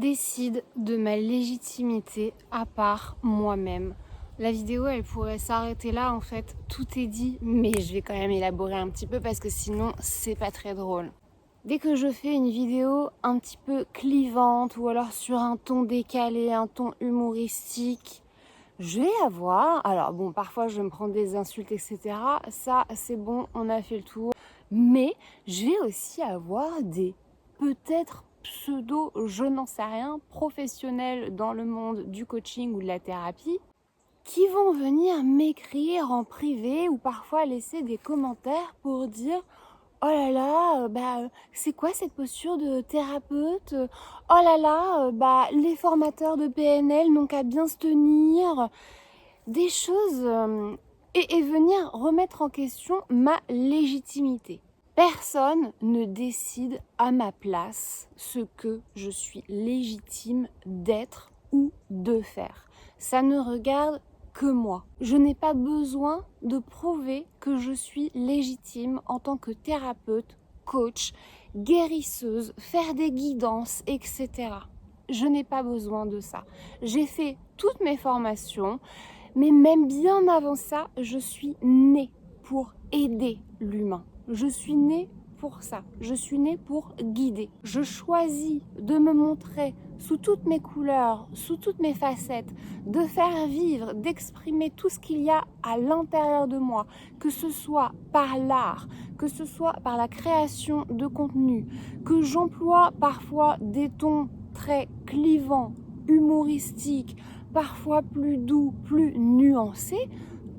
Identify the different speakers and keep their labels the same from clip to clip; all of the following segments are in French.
Speaker 1: décide de ma légitimité à part moi-même. La vidéo, elle pourrait s'arrêter là, en fait, tout est dit, mais je vais quand même élaborer un petit peu parce que sinon, c'est pas très drôle. Dès que je fais une vidéo un petit peu clivante ou alors sur un ton décalé, un ton humoristique, je vais avoir, alors bon, parfois je vais me prendre des insultes, etc. Ça, c'est bon, on a fait le tour. Mais je vais aussi avoir des peut-être pseudo, je n'en sais rien, professionnels dans le monde du coaching ou de la thérapie qui vont venir m'écrire en privé ou parfois laisser des commentaires pour dire oh là là, c'est quoi cette posture de thérapeute? Oh là là, les formateurs de PNL n'ont qu'à bien se tenir. Des choses et venir remettre en question ma légitimité. Personne ne décide à ma place ce que je suis légitime d'être ou de faire. Ça ne regarde que moi. Je n'ai pas besoin de prouver que je suis légitime en tant que thérapeute, coach, guérisseuse, faire des guidances, etc. Je n'ai pas besoin de ça. J'ai fait toutes mes formations, mais même bien avant ça, je suis née pour aider l'humain. Je suis née pour ça. Je suis née pour guider. Je choisis de me montrer sous toutes mes couleurs, sous toutes mes facettes, de faire vivre, d'exprimer tout ce qu'il y a à l'intérieur de moi, que ce soit par l'art, que ce soit par la création de contenu, que j'emploie parfois des tons très clivants, humoristiques, parfois plus doux, plus nuancés.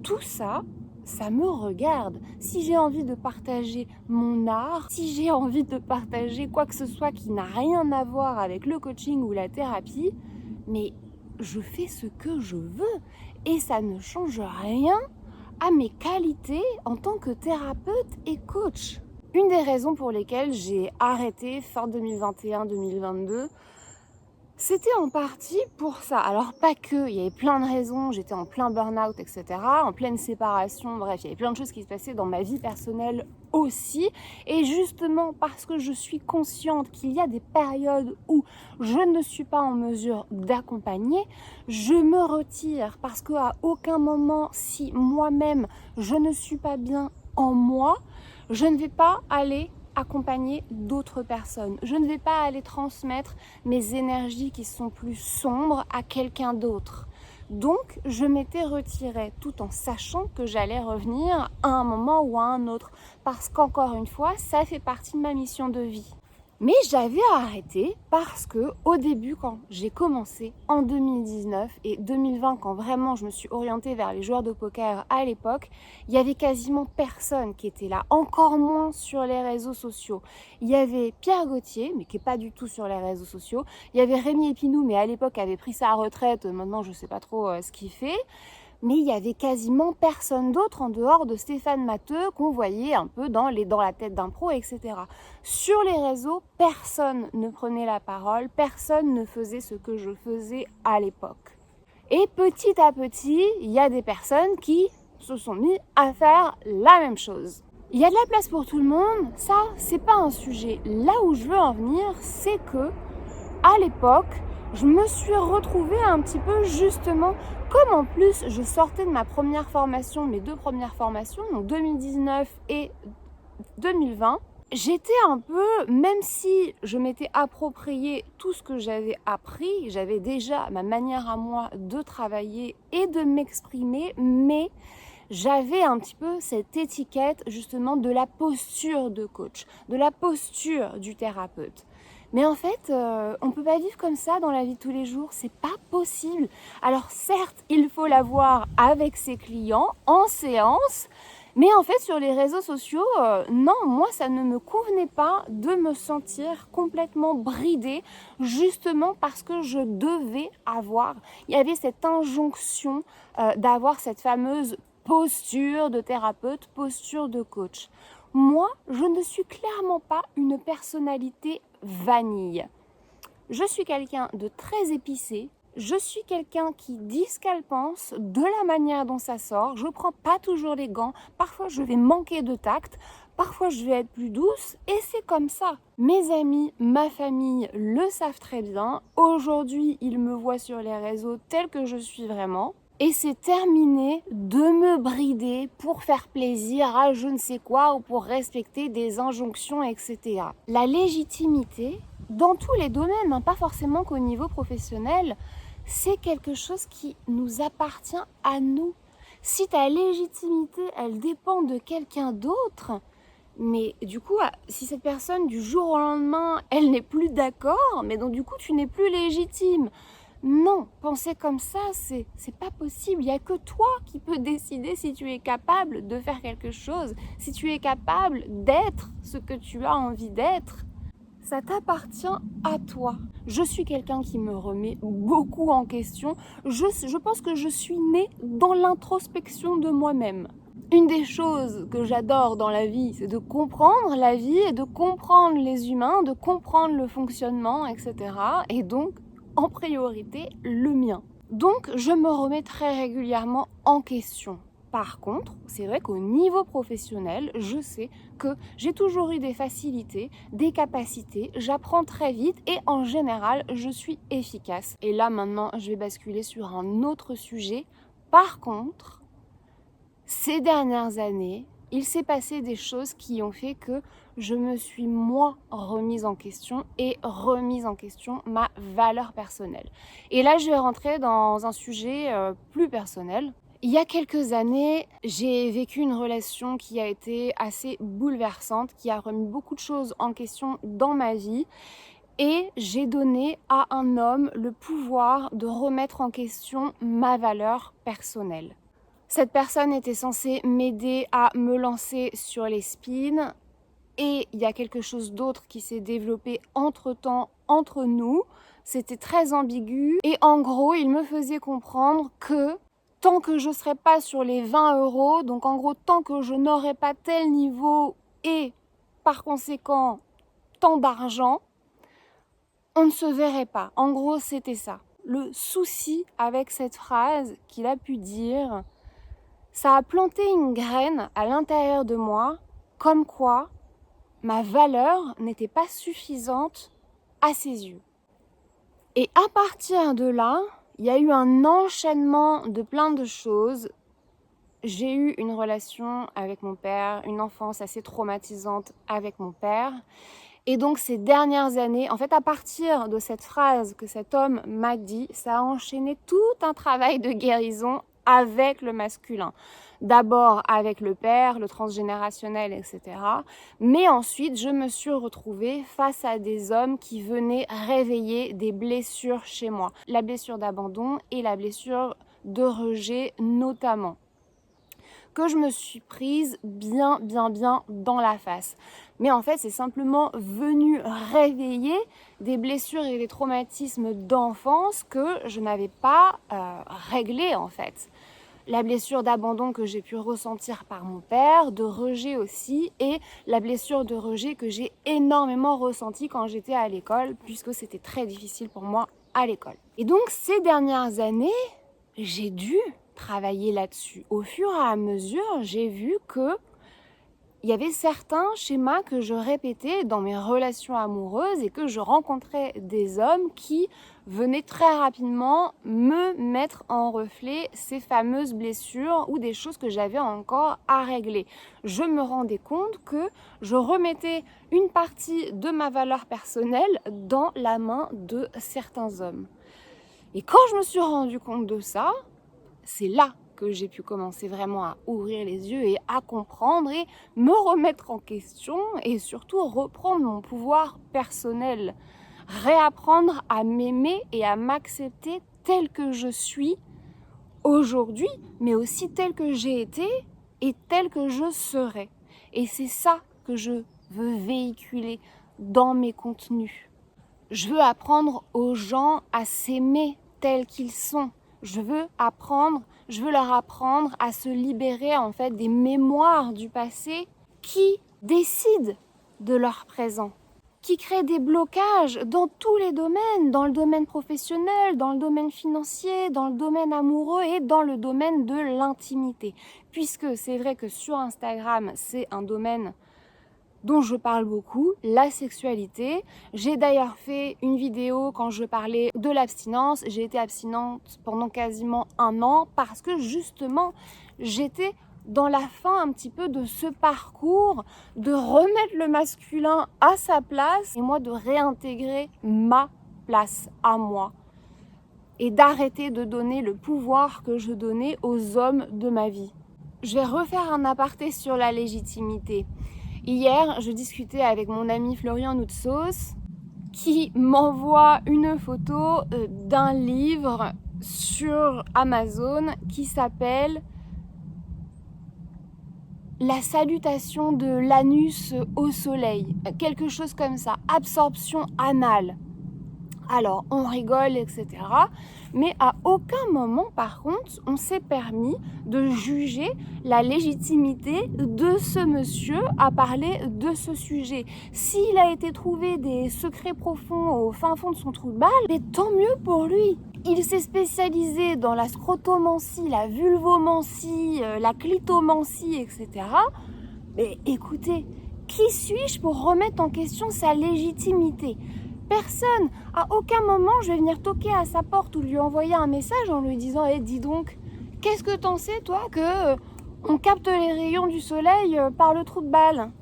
Speaker 1: Tout ça, ça me regarde. Si j'ai envie de partager mon art, si j'ai envie de partager quoi que ce soit qui n'a rien à voir avec le coaching ou la thérapie, mais je fais ce que je veux et ça ne change rien à mes qualités en tant que thérapeute et coach. Une des raisons pour lesquelles j'ai arrêté fin 2021-2022, c'était en partie pour ça. Alors pas que, il y avait plein de raisons, j'étais en plein burn-out, etc., en pleine séparation, bref, il y avait plein de choses qui se passaient dans ma vie personnelle aussi. Et justement parce que je suis consciente qu'il y a des périodes où je ne suis pas en mesure d'accompagner, je me retire parce qu'à aucun moment, si moi-même je ne suis pas bien en moi, je ne vais pas aller accompagner d'autres personnes. Je ne vais pas aller transmettre mes énergies qui sont plus sombres à quelqu'un d'autre. Donc, je m'étais retirée tout en sachant que j'allais revenir à un moment ou à un autre. Parce qu'encore une fois, ça fait partie de ma mission de vie. Mais j'avais arrêté parce que au début, quand j'ai commencé en 2019 et 2020, quand vraiment je me suis orientée vers les joueurs de poker à l'époque, il y avait quasiment personne qui était là, encore moins sur les réseaux sociaux. Il y avait Pierre Gauthier, mais qui n'est pas du tout sur les réseaux sociaux. Il y avait Rémi Epinou, mais à l'époque avait pris sa retraite, maintenant je ne sais pas trop ce qu'il fait. Mais il y avait quasiment personne d'autre en dehors de Stéphane Matteux qu'on voyait un peu dans la tête d'un pro, etc. Sur les réseaux, personne ne prenait la parole, personne ne faisait ce que je faisais à l'époque. Et petit à petit, il y a des personnes qui se sont mis à faire la même chose. Il y a de la place pour tout le monde, ça, c'est pas un sujet. Là où je veux en venir, c'est que, à l'époque, je me suis retrouvée un petit peu justement, comme en plus je sortais de ma première formation, mes deux premières formations, donc 2019 et 2020, j'étais un peu, même si je m'étais approprié tout ce que j'avais appris, j'avais déjà ma manière à moi de travailler et de m'exprimer, mais j'avais un petit peu cette étiquette justement de la posture de coach, de la posture du thérapeute. Mais en fait, on ne peut pas vivre comme ça dans la vie de tous les jours, c'est pas possible. Alors certes, il faut l'avoir avec ses clients, en séance, mais en fait sur les réseaux sociaux, non, moi ça ne me convenait pas de me sentir complètement bridée, justement parce que je devais avoir, il y avait cette injonction d'avoir cette fameuse posture de thérapeute, posture de coach. Moi, je ne suis clairement pas une personnalité vanille. Je suis quelqu'un de très épicé. Je suis quelqu'un qui dit ce qu'elle pense de la manière dont ça sort. Je ne prends pas toujours les gants. Parfois, je vais manquer de tact. parfois je vais être plus douce et c'est comme ça. Mes amis, ma famille le savent très bien. Aujourd'hui, ils me voient sur les réseaux telle que je suis vraiment. Et c'est terminé de me brider pour faire plaisir à je ne sais quoi ou pour respecter des injonctions, etc. La légitimité, dans tous les domaines, pas forcément qu'au niveau professionnel, c'est quelque chose qui nous appartient à nous. Si ta légitimité, elle dépend de quelqu'un d'autre, mais du coup, si cette personne, du jour au lendemain, elle n'est plus d'accord, mais donc du coup, tu n'es plus légitime. Non, penser comme ça, c'est pas possible. Il n'y a que toi qui peux décider si tu es capable de faire quelque chose, si tu es capable d'être ce que tu as envie d'être. Ça t'appartient à toi. Je suis quelqu'un qui me remet beaucoup en question. Je pense que je suis née dans l'introspection de moi-même. Une des choses que j'adore dans la vie, c'est de comprendre la vie et de comprendre les humains, de comprendre le fonctionnement, etc. Et donc, en priorité, le mien. Donc, je me remets très régulièrement en question. Par contre, c'est vrai qu'au niveau professionnel, je sais que j'ai toujours eu des facilités, des capacités, j'apprends très vite et en général, je suis efficace. Et là, maintenant, je vais basculer sur un autre sujet. Par contre, ces dernières années, il s'est passé des choses qui ont fait que je me suis moi remise en question et remise en question ma valeur personnelle. Et là, je vais rentrer dans un sujet plus personnel. Il y a quelques années, j'ai vécu une relation qui a été assez bouleversante, qui a remis beaucoup de choses en question dans ma vie. Et j'ai donné à un homme le pouvoir de remettre en question ma valeur personnelle. Cette personne était censée m'aider à me lancer sur les spins. Et il y a quelque chose d'autre qui s'est développé entre-temps entre nous. C'était très ambigu. Et en gros, il me faisait comprendre que tant que je ne serais pas sur les 20 euros, donc en gros, tant que je n'aurais pas tel niveau et par conséquent tant d'argent, on ne se verrait pas. En gros, c'était ça. Le souci avec cette phrase qu'il a pu dire, ça a planté une graine à l'intérieur de moi, comme quoi ma valeur n'était pas suffisante à ses yeux. Et à partir de là, il y a eu un enchaînement de plein de choses. J'ai eu une relation avec mon père, une enfance assez traumatisante avec mon père. Et donc ces dernières années, en fait à partir de cette phrase que cet homme m'a dit, ça a enchaîné tout un travail de guérison avec le masculin. D'abord avec le père, le transgénérationnel, etc. Mais ensuite, je me suis retrouvée face à des hommes qui venaient réveiller des blessures chez moi. La blessure d'abandon et la blessure de rejet notamment, que je me suis prise bien dans la face. Mais en fait, c'est simplement venu réveiller des blessures et des traumatismes d'enfance que je n'avais pas réglés en fait. La blessure d'abandon que j'ai pu ressentir par mon père, de rejet aussi, et la blessure de rejet que j'ai énormément ressentie quand j'étais à l'école, puisque c'était très difficile pour moi à l'école. Et donc, ces dernières années, j'ai dû travailler là-dessus. Au fur et à mesure, j'ai vu que il y avait certains schémas que je répétais dans mes relations amoureuses et que je rencontrais des hommes qui venaient très rapidement me mettre en reflet ces fameuses blessures ou des choses que j'avais encore à régler. Je me rendais compte que je remettais une partie de ma valeur personnelle dans la main de certains hommes. Et quand je me suis rendu compte de ça, c'est là que j'ai pu commencer vraiment à ouvrir les yeux et à comprendre et me remettre en question et surtout reprendre mon pouvoir personnel, réapprendre à m'aimer et à m'accepter tel que je suis aujourd'hui, mais aussi tel que j'ai été et tel que je serai. Et c'est ça que je veux véhiculer dans mes contenus. Je veux apprendre aux gens à s'aimer tels qu'ils sont. Je veux leur apprendre à se libérer en fait des mémoires du passé qui décident de leur présent, qui créent des blocages dans tous les domaines, dans le domaine professionnel, dans le domaine financier, dans le domaine amoureux et dans le domaine de l'intimité. Puisque c'est vrai que sur Instagram, c'est un domaine dont je parle beaucoup, la sexualité. J'ai d'ailleurs fait une vidéo quand je parlais de l'abstinence. J'ai été abstinente pendant quasiment 1 an parce que justement, j'étais dans la fin un petit peu de ce parcours de remettre le masculin à sa place et moi de réintégrer ma place à moi et d'arrêter de donner le pouvoir que je donnais aux hommes de ma vie. Je vais refaire un aparté sur la légitimité. Hier, je discutais avec mon ami Florian Noutsos qui m'envoie une photo d'un livre sur Amazon qui s'appelle La salutation de l'anus au soleil, quelque chose comme ça, absorption anale. Alors, on rigole, etc. Mais à aucun moment, par contre, on s'est permis de juger la légitimité de ce monsieur à parler de ce sujet. S'il a été trouvé des secrets profonds au fin fond de son trou de balle, mais tant mieux pour lui. Il s'est spécialisé dans la scrotomancie, la vulvomancie, la clitomancie, etc. Mais écoutez, qui suis-je pour remettre en question sa légitimité ? Personne. À aucun moment je vais venir toquer à sa porte ou lui envoyer un message en lui disant « dis donc, qu'est-ce que t'en sais toi que on capte les rayons du soleil par le trou de balle ?»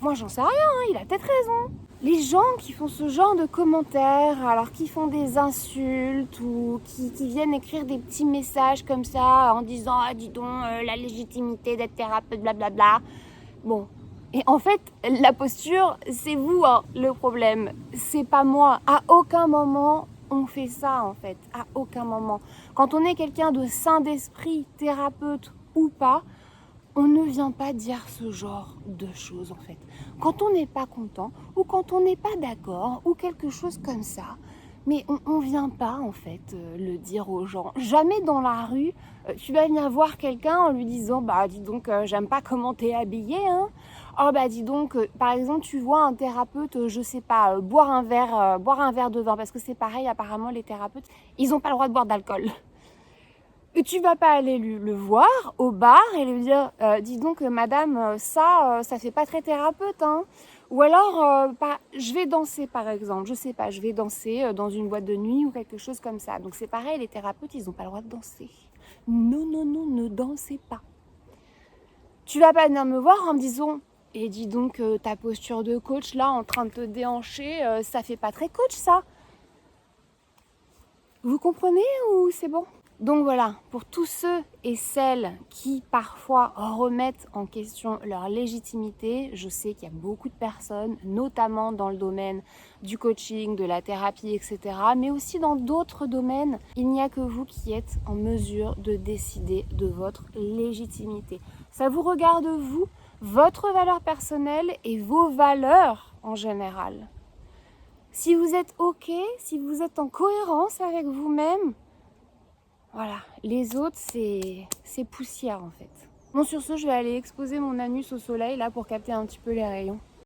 Speaker 1: Moi j'en sais rien, hein, il a peut-être raison. Les gens qui font ce genre de commentaires, alors qui font des insultes ou qui viennent écrire des petits messages comme ça en disant « dis donc, la légitimité d'être thérapeute, blablabla ». Bon. Et en fait, la posture, c'est vous hein, le problème, c'est pas moi. À aucun moment, on fait ça en fait, à aucun moment. Quand on est quelqu'un de sain d'esprit, thérapeute ou pas, on ne vient pas dire ce genre de choses en fait. Quand on n'est pas content ou quand on n'est pas d'accord ou quelque chose comme ça, mais on vient pas en fait le dire aux gens. Jamais dans la rue, tu vas venir voir quelqu'un en lui disant bah dis donc j'aime pas comment t'es habillé hein. Oh bah dis donc, par exemple tu vois un thérapeute, je sais pas, boire un verre de vin parce que c'est pareil apparemment les thérapeutes, ils ont pas le droit de boire d'alcool. Et tu vas pas aller le voir au bar et lui dire dis donc madame ça fait pas très thérapeute hein. Ou alors je vais danser par exemple, je sais pas, je vais danser dans une boîte de nuit ou quelque chose comme ça. Donc c'est pareil, les thérapeutes ils ont pas le droit de danser. Non, ne dansez pas. Tu vas pas venir me voir en me disant et dis donc ta posture de coach là en train de te déhancher, ça fait pas très coach ça. Vous comprenez ou c'est bon ? Donc voilà, pour tous ceux et celles qui parfois remettent en question leur légitimité, je sais qu'il y a beaucoup de personnes, notamment dans le domaine du coaching, de la thérapie, etc., mais aussi dans d'autres domaines, il n'y a que vous qui êtes en mesure de décider de votre légitimité. Ça vous regarde vous, votre valeur personnelle et vos valeurs en général. Si vous êtes OK, si vous êtes en cohérence avec vous-même, voilà, les autres, c'est poussière en fait. Bon, sur ce, je vais aller exposer mon anus au soleil là pour capter un petit peu les rayons.